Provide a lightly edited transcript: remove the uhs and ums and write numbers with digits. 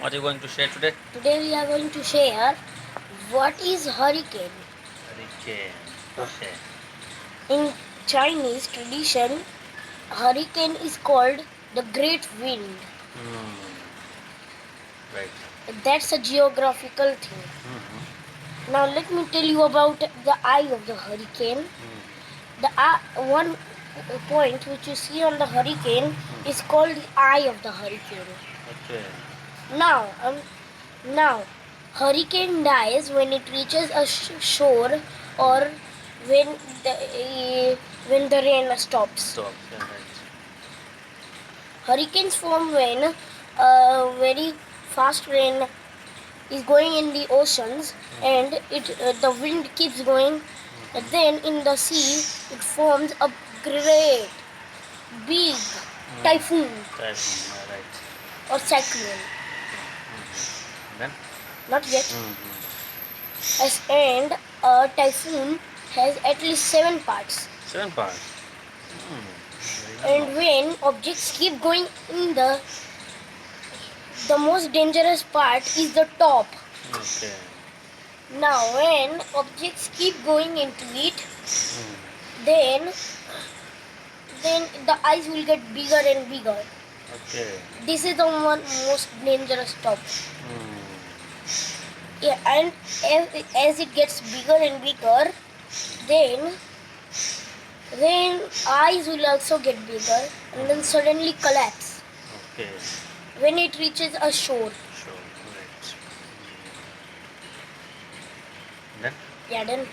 What are you going to share today? Today we are going to share what is hurricane. Hurricane. Okay. In Chinese tradition, hurricane is called the great wind. Right. That's a geographical thing. Now let me tell you about the eye of the hurricane. The one point which you see on the hurricane is called the eye of the hurricane. Okay. Now, hurricane dies when it reaches a shore or when the when the rain stops. Stop. Yeah, right. Hurricanes form when very fast rain is going in the oceans and the wind keeps going. And then in the sea, it forms a great big typhoon Typhoon. Yeah, right. or cyclone. Then? Not yet. And a typhoon has at least 7 parts. 7 parts. And when objects keep going in the most dangerous part is the top. Okay. Now when objects keep going into it, then the eyes will get bigger and bigger. Okay. This is the one most dangerous top. Yeah, and as it gets bigger and bigger, then eyes will also get bigger and then suddenly collapse Okay. when it reaches a shore. Sure. Right. Then? Yeah, then